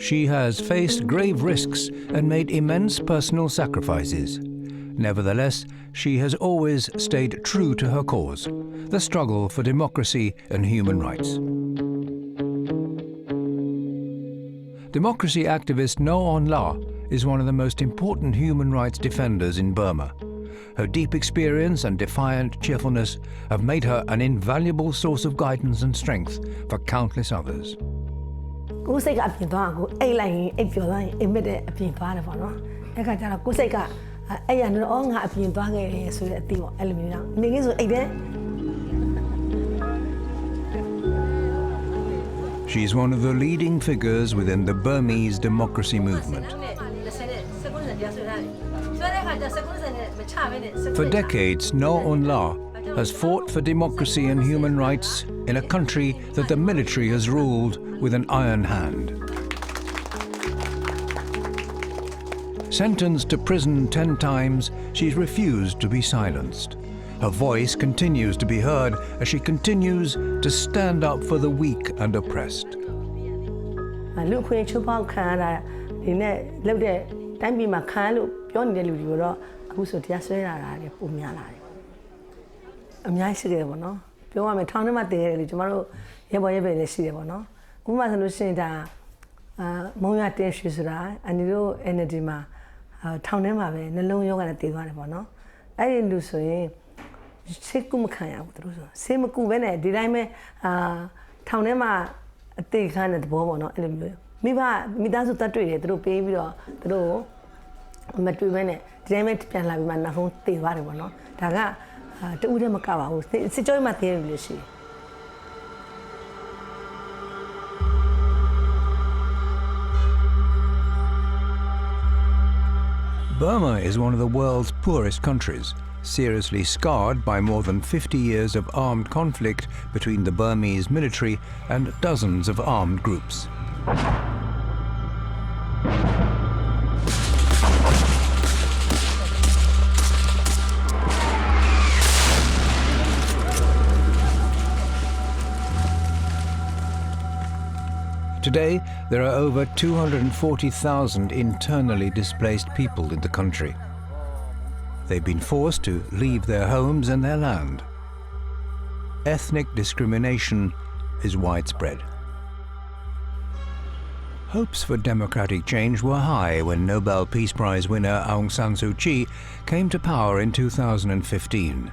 She has faced grave risks and made immense personal sacrifices. Nevertheless, she has always stayed true to her cause, the struggle for democracy and human rights. Democracy activist Naw Ohn Hla is one of the most important human rights defenders in Burma. Her deep experience and defiant cheerfulness have made her an invaluable source of guidance and strength for countless others. She is one of the leading figures within the Burmese democracy movement. For decades, Naw Ohn Hla has fought for democracy and human rights in a country that the military has ruled with an iron hand. Sentenced to prison 10 times, she's refused to be silenced. Her voice continues to be heard as she continues to stand up for the weak and oppressed. Burma is one of the world's poorest countries, seriously scarred by more than 50 years of armed conflict between the Burmese military and dozens of armed groups. Today, there are over 240,000 internally displaced people in the country. They've been forced to leave their homes and their land. Ethnic discrimination is widespread. Hopes for democratic change were high when Nobel Peace Prize winner Aung San Suu Kyi came to power in 2015.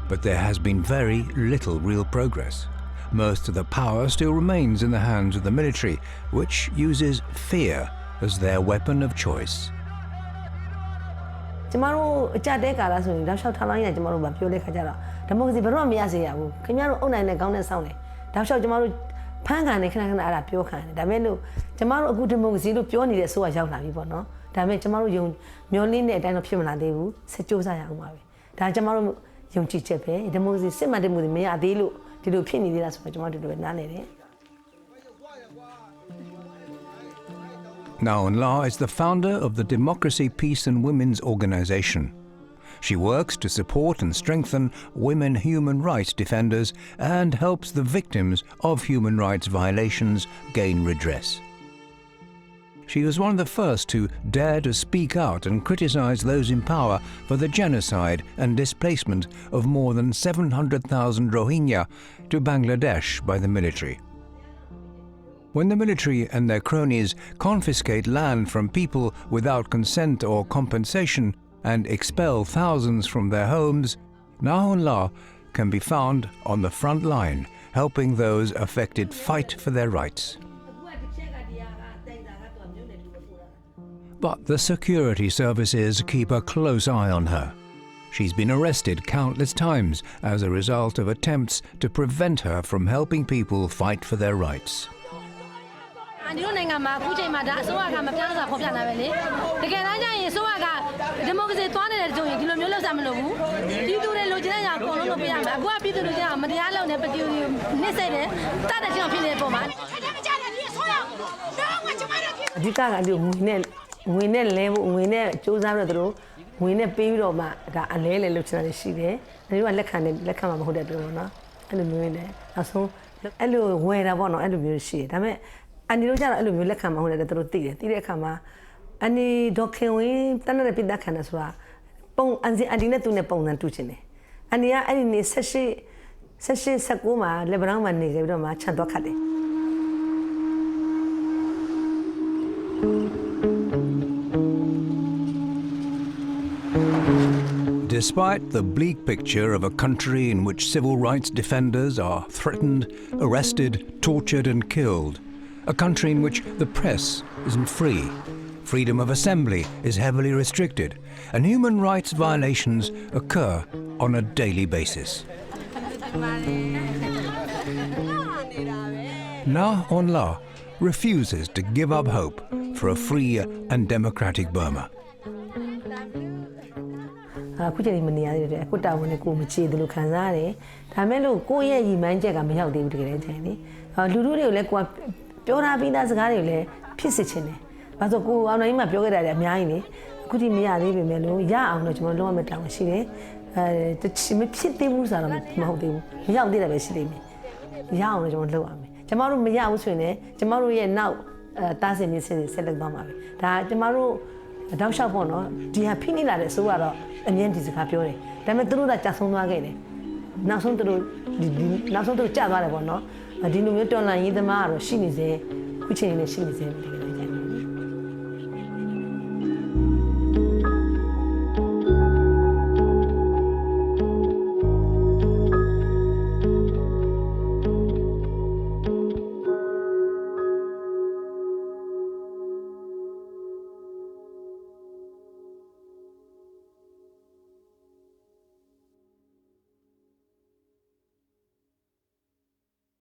But there has been very little real progress. Most of the power still remains in the hands of the military, which uses fear as their weapon of choice. Naw Ohn Hla is the founder of the Democracy, Peace and Women's Organization. She works to support and strengthen women human rights defenders and helps the victims of human rights violations gain redress. She was one of the first to dare to speak out and criticize those in power for the genocide and displacement of more than 700,000 Rohingya to Bangladesh by the military. When the military and their cronies confiscate land from people without consent or compensation and expel thousands from their homes, Naw Ohn Hla can be found on the front line, helping those affected fight for their rights. But the security services keep a close eye on her. She's been arrested countless times as a result of attempts to prevent her from helping people fight for their rights. အဲ့လိုဝယ်တာပေါ့နော်အဲ့လိုမျိုးရှိတယ်ဒါပေမဲ့အန်ဒီတို့ကျတော့အဲ့လိုမျိုးလက်ခံမဟုတ်တယ်သူတို့သိတယ်သိတဲ့အခါမှာအန်ဒီဒေါခင်ဝင်းတန်းတဲ့ပိသက်ခံတယ်ဆိုတာပုံအန်ဒီနဲ့သူနဲ့ပုံစံတူချင်တယ်အန်ဒီကအဲ့ဒီနေ19မှာလေဘနောင်းမှာနေခဲ့ပြီးတော့မှခြံသွားခတ်တယ် Despite the bleak picture of a country in which civil rights defenders are threatened, arrested, tortured and killed, a country in which the press isn't free, freedom of assembly is heavily restricted, and human rights violations occur on a daily basis. Naw Ohn Hla refuses to give up hope for a free and democratic Burma. အခုချိန်မနေရသေးတယ်အခုတာဝန်နဲ့ကိုမချေတယ်လို့ခံစားရတယ်ဒါမဲ့လို့ကိုယ့်ရဲ့ရည်မှန်းချက်ကမရောက်သေးဘူးတကယ်တမ်းချိန်လေလူလူတွေကိုလည်းကိုကပြောထားပြီးသားစကားတွေကိုလည်းဖြစ်စစ်ချင်တယ်ဘာလို့ကိုအောင်နိုင်မှာပြောခဲ့တာလည်းအများကြီးလေအခုဒီမရသေးပေမဲ့လို့ရအောင်လို့ကျွန်တော်လုံးဝမတောင်းရှိတယ်မဖြစ်သေးဘူးဆိုတော့မဟုတ်သေးဘူးမရောက်သေးတယ်ပဲရှိသေးတယ်ရအောင်လို့ကျွန်တော်လုပ်ရမယ်ကျွန်တော်တို့မရဘူးဆိုရင်လည်းကျွန်တော်တို့ရဲ့နောက်တားစင်မြင့်စင်ဆက်လုပ်သွားမှာပဲဒါကျွန်တော်တို့တောက်လျှောက်ပေါ့နော်ဒီဟာဖိနေလာတဲ့အစိုးရတော့အမြင်ဒီစကားပြောတယ်ဒါပေမဲ့သူတို့ကကြာဆုံးသွားခဲ့တယ်နောက်ဆုံးသူတို့ကြာသွားတယ်ပေါ့နော်ဒီလိုမျိုးတော်လန်ရေးသမားကတော့ရှိနေစေခုချိန်နဲ့ရှိနေစေ